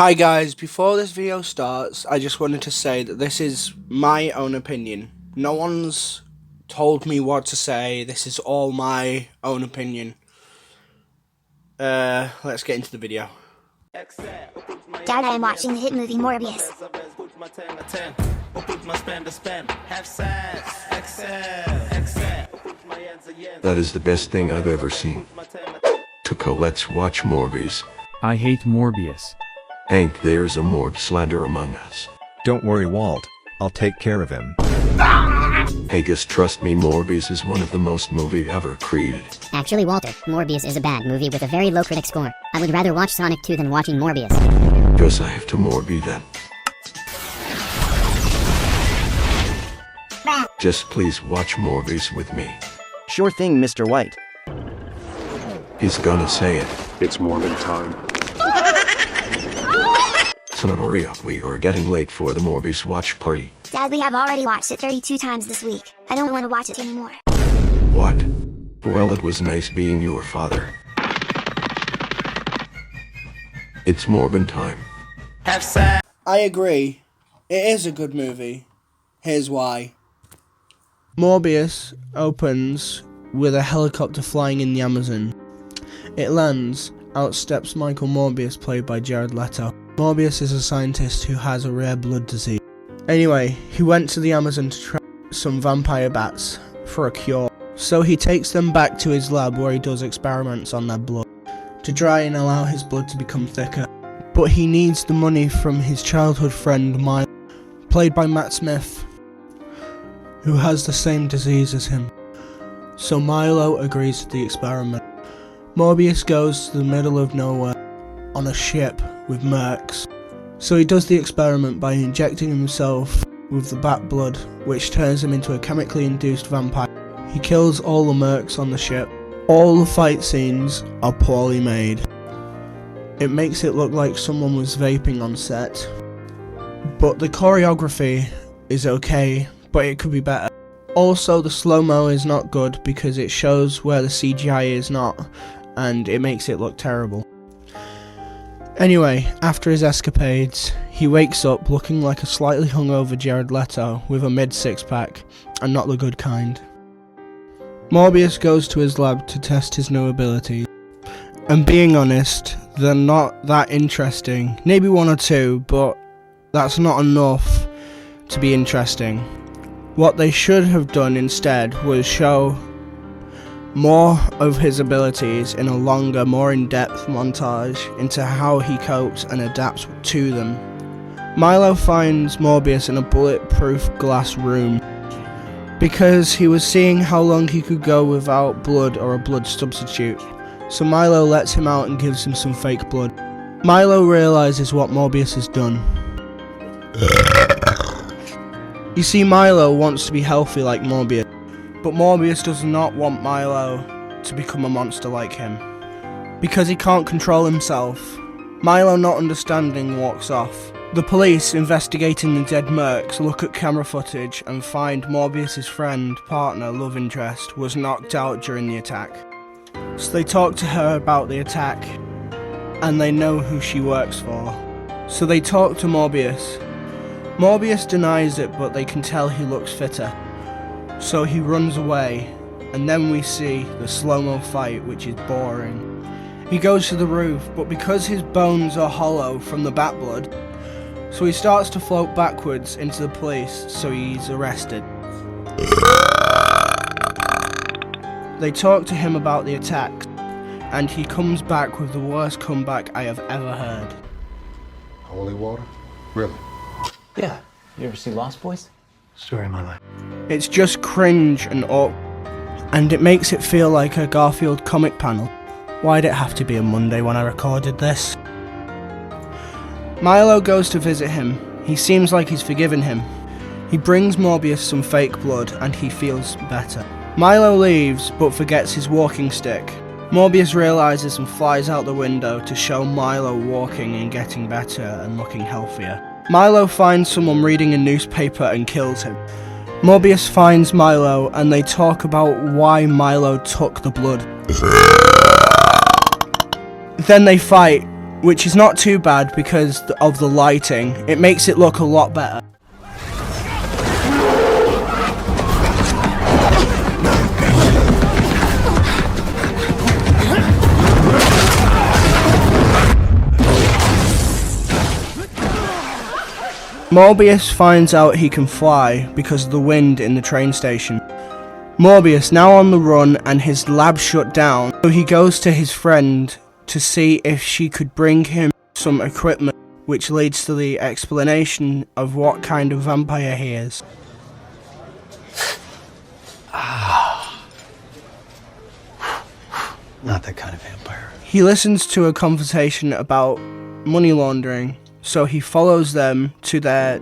Hi guys, before this video starts, I just wanted to say that this is my own opinion. No one's told me what to say, this is all my own opinion. Let's get into the video. Dad, I am watching the hit movie Morbius. That is the best thing I've ever seen. Tuko, let's watch Morbius. I hate Morbius. Hank, there's a Morb slander among us. Don't worry, Walt. I'll take care of him. Hey, just trust me, Morbius is one of the most movie ever created. Actually, Walter, Morbius is a bad movie with a very low critic score. I would rather watch Sonic 2 than watching Morbius. Guess I have to Morbi then. Just please watch Morbius with me. Sure thing, Mr. White. He's gonna say it. It's Mormon time. Son, hurry up, we are getting late for the Morbius watch party. Dad, we have already watched it 32 times this week. I don't want to watch it anymore. What? Well, it was nice being your father. It's Morbin time. I agree, it is a good movie. Here's why. Morbius opens with a helicopter flying in the Amazon. It lands, outsteps Michael Morbius, played by Jared Leto. Morbius is a scientist who has a rare blood disease. Anyway, he went to the Amazon to try some vampire bats for a cure. So he takes them back to his lab where he does experiments on their blood to try and allow his blood to become thicker. But he needs the money from his childhood friend Milo, played by Matt Smith, who has the same disease as him. So Milo agrees to the experiment. Morbius goes to the middle of nowhere on a ship with mercs. So he does the experiment by injecting himself with the bat blood, which turns him into a chemically induced vampire. He kills all the mercs on the ship. All the fight scenes are poorly made. It makes it look like someone was vaping on set. But the choreography is okay, but it could be better. Also, the slow-mo is not good because it shows where the CGI is not, and it makes it look terrible. Anyway, after his escapades, he wakes up looking like a slightly hungover Jared Leto with a mid-six-pack, and not the good kind. Morbius goes to his lab to test his new abilities, and being honest, they're not that interesting. Maybe one or two, but that's not enough to be interesting. What they should have done instead was show more of his abilities in a longer, more in-depth montage into how he copes and adapts to them. Milo finds Morbius in a bulletproof glass room because he was seeing how long he could go without blood or a blood substitute. So Milo lets him out and gives him some fake blood. Milo realizes what Morbius has done. You see, Milo wants to be healthy like Morbius, but Morbius does not want Milo to become a monster like him, because he can't control himself. Milo, not understanding, walks off. The police investigating the dead mercs look at camera footage and find Morbius' friend, partner, love interest was knocked out during the attack. So they talk to her about the attack, and they know who she works for. So they talk to Morbius. Morbius denies it, but they can tell he looks fitter. So he runs away, and then we see the slow-mo fight, which is boring. He goes to the roof, but because his bones are hollow from the bat blood, so he starts to float backwards into the police, so he's arrested. They talk to him about the attack, and he comes back with the worst comeback I have ever heard. Holy water? Really? Yeah. You ever see Lost Boys? Story of my life. It's just cringe and awkward, and it makes it feel like a Garfield comic panel. Why'd it have to be a Monday when I recorded this? Milo goes to visit him. He seems like he's forgiven him. He brings Morbius some fake blood and he feels better. Milo leaves but forgets his walking stick. Morbius realizes and flies out the window to show Milo walking and getting better and looking healthier. Milo finds someone reading a newspaper and kills him. Morbius finds Milo and they talk about why Milo took the blood. Then they fight, which is not too bad because of the lighting. It makes it look a lot better. Morbius finds out he can fly because of the wind in the train station. Morbius, now on the run and his lab shut down, so he goes to his friend to see if she could bring him some equipment, which leads to the explanation of what kind of vampire he is. Not that kind of vampire. He listens to a conversation about money laundering, so he follows them to their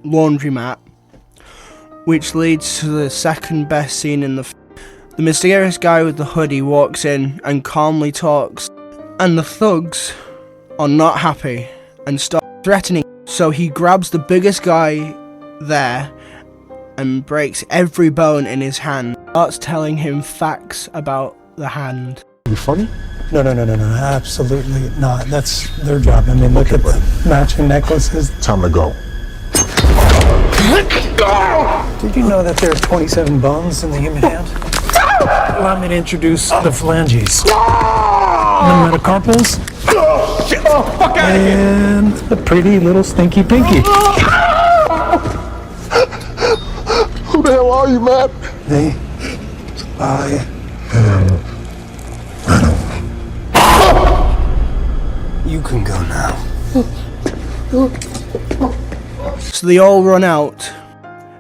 laundromat, which leads to the second best scene in the film. The mysterious guy with the hoodie walks in and calmly talks, and the thugs are not happy and start threatening. So he grabs the biggest guy there and breaks every bone in his hand, starts telling him facts about the hand. You funny? No, absolutely not. That's their job. I mean, look at the matching necklaces. Time to go. Did you know that there are 27 bones in the human hand? Allow me to introduce the phalanges. The metacarpals. And the pretty little stinky pinky. Who the hell are you, man? I You can go now. So they all run out,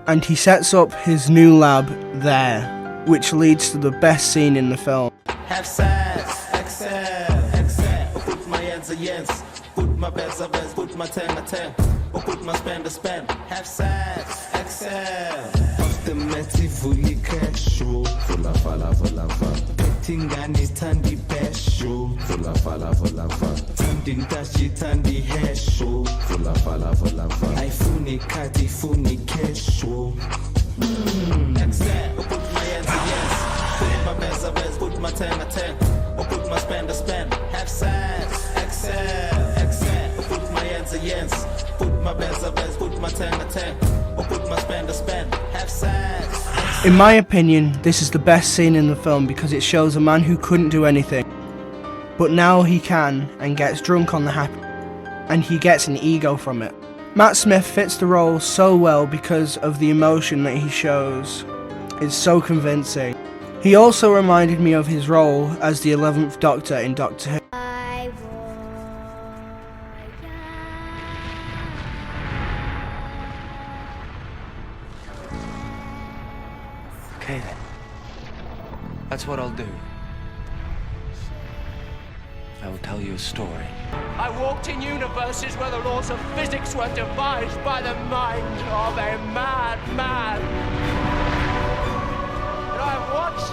and he sets up his new lab there, which leads to the best scene in the film. Have sex, excel, put my hands against, put my best of best, put my 10 a 10, or put my spend a spend. Have sex, excel. Ultimately fully casual, vola Tingani tandi pesho, vola Tandin tashi tandi hesho, vola Ifuni kati funi kesho. Excel, put my hands against, put my best of best, put my 10 a 10, or put my spend a spend. Have sex, excel, put my hands against, put my best of best, put my 10 a 10, or put my spend a spend. Have sex. In my opinion, this is the best scene in the film because it shows a man who couldn't do anything, but now he can and gets drunk on the happy, and he gets an ego from it. Matt Smith fits the role so well because of the emotion that he shows. It's so convincing. He also reminded me of his role as the 11th Doctor in Doctor Who. Okay then. That's what I'll do. I will tell you a story. I walked in universes where the laws of physics were devised by the mind of a madman. And I have watched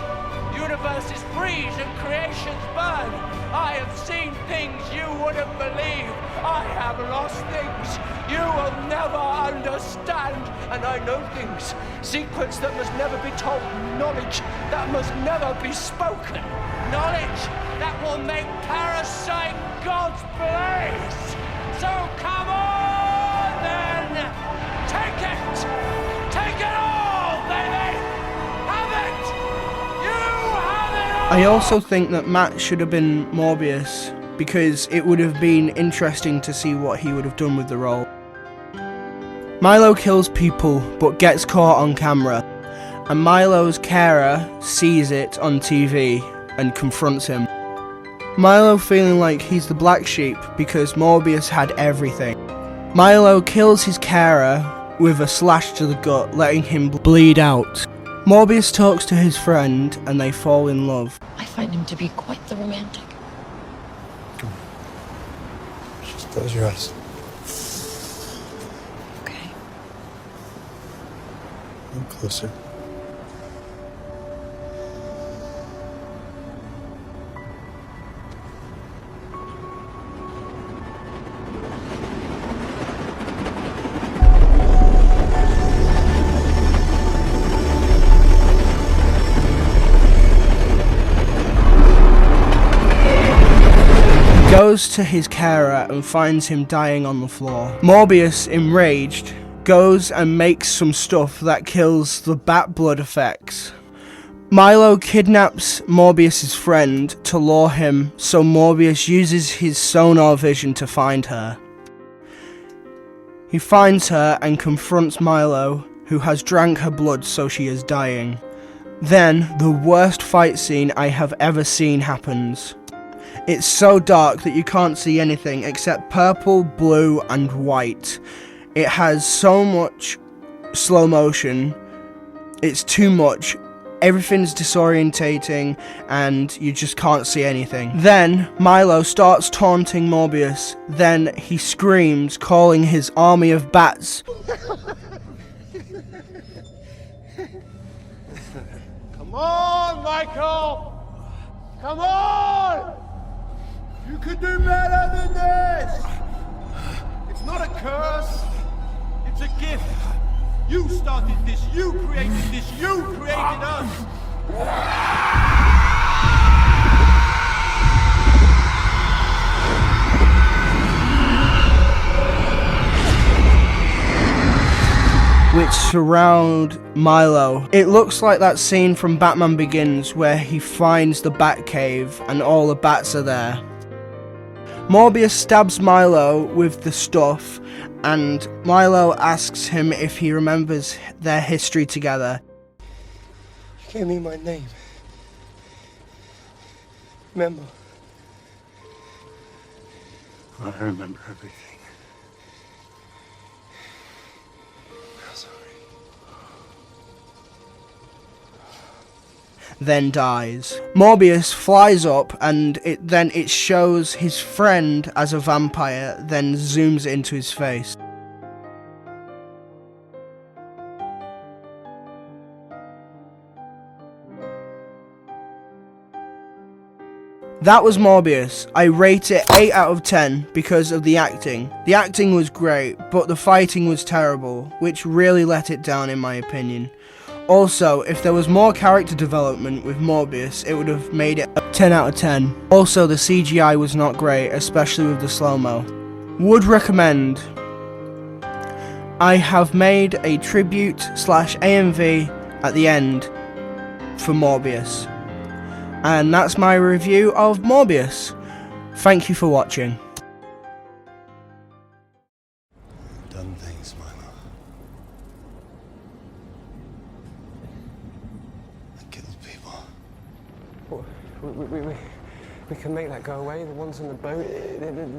universes freeze and creations burn. I have seen things you wouldn't believe. I have lost things you will never understand. And I know things, secrets that must never be told, knowledge that must never be spoken. Knowledge that will make Parasite God's place. So come on then, take it all, baby. Have it. You have it all. I also think that Matt should have been Morbius because it would have been interesting to see what he would have done with the role. Milo kills people but gets caught on camera, and Milo's carer sees it on TV and confronts him. Milo feeling like he's the black sheep because Morbius had everything. Milo kills his carer with a slash to the gut, letting him bleed out. Morbius talks to his friend and they fall in love. I find him to be quite the romantic. Just close your eyes. Okay. A little closer. goes to his carer and finds him dying on the floor. Morbius, enraged, goes and makes some stuff that kills the bat blood effects. Milo kidnaps Morbius' friend to lure him, so Morbius uses his sonar vision to find her. He finds her and confronts Milo, who has drank her blood so she is dying. Then, the worst fight scene I have ever seen happens. It's so dark that you can't see anything except purple, blue and white. It has so much slow motion, it's too much. Everything's disorientating and you just can't see anything. Then Milo starts taunting Morbius. Then he screams, calling his army of bats. Come on, Michael! Come on! You could do better than this! It's not a curse, it's a gift. You started this, you created this, you created us! Which surround Milo. It looks like that scene from Batman Begins where he finds the Batcave and all the bats are there. Morbius stabs Milo with the stuff, and Milo asks him if he remembers their history together. You gave me my name. Remember? I remember everything. I'm sorry. Then dies. Morbius flies up and it shows his friend as a vampire, then zooms into his face. That was Morbius. I rate it 8 out of 10 because of the acting. The acting was great, but the fighting was terrible, which really let it down in my opinion. Also, if there was more character development with Morbius, it would have made it a 10 out of 10. Also, the CGI was not great, especially with the slow-mo. Would recommend. I have made a tribute/AMV at the end for Morbius. And that's my review of Morbius. Thank you for watching. Done things, Milo. I killed people. We can make that go away. The ones on the boat,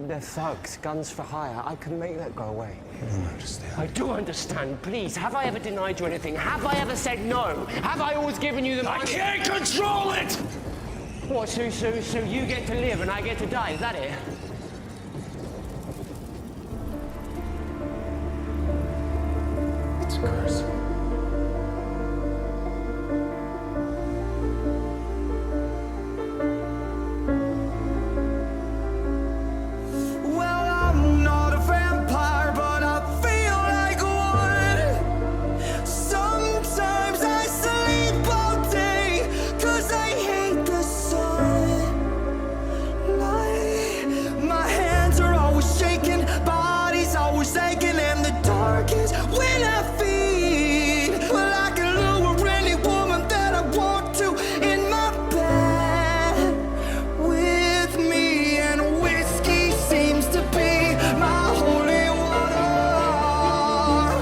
they're thugs, guns for hire. I can make that go away. You don't understand. I do understand. Please, have I ever denied you anything? Have I ever said no? Have I always given you the money? I can't control it! What, so you get to live and I get to die, is that it? It's a curse. Well, I'm not a vampire, but I feel like one. Sometimes I sleep all day, 'cause I hate the sun. My hands are always shaking, body's always aching, and the dark is when I feed. Well, I can lure any woman that I want to in my bed with me, and whiskey seems to be my holy water.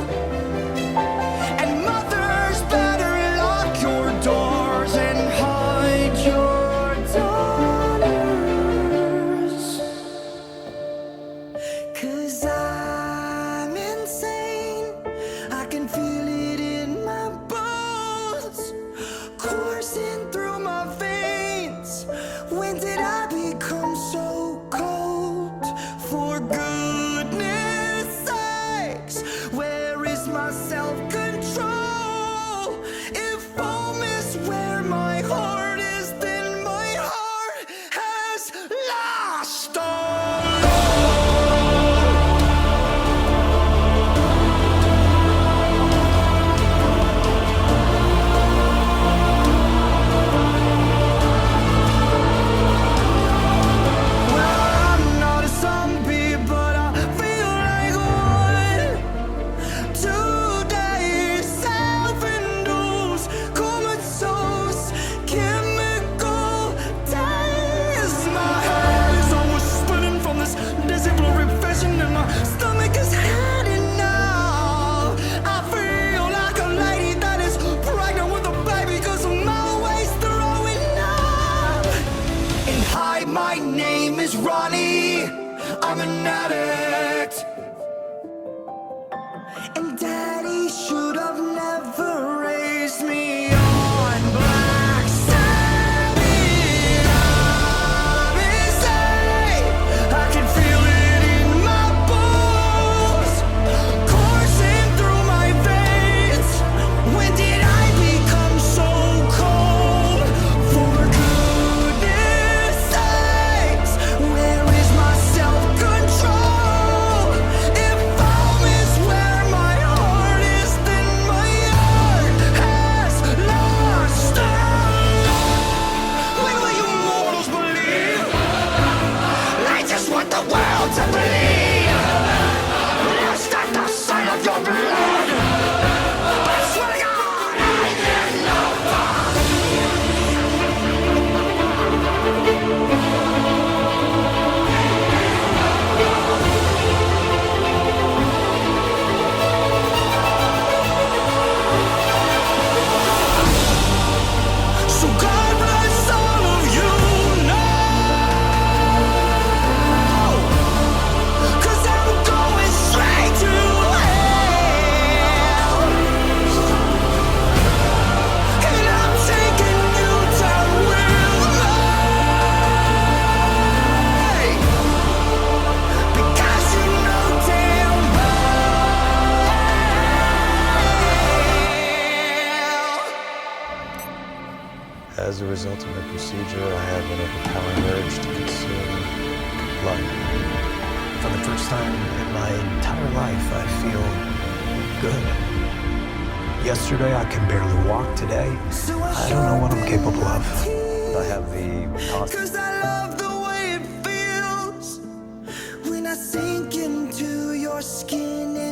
And mothers, better lock your doors and hide your daughters, 'cause I'm insane. I can feel it in my bones, coursing through my veins. When did I become so cold? For goodness sakes, where is my self-control? If home is where my heart is, then my heart has lost all. Well, I'm ultimate procedure, I have an overpowering urge to consume blood. For the first time in my entire life, I feel good. Yesterday, I could barely walk. Today, I don't know what I'm capable of. I have the Cause I love the way it feels when I sink into your skin.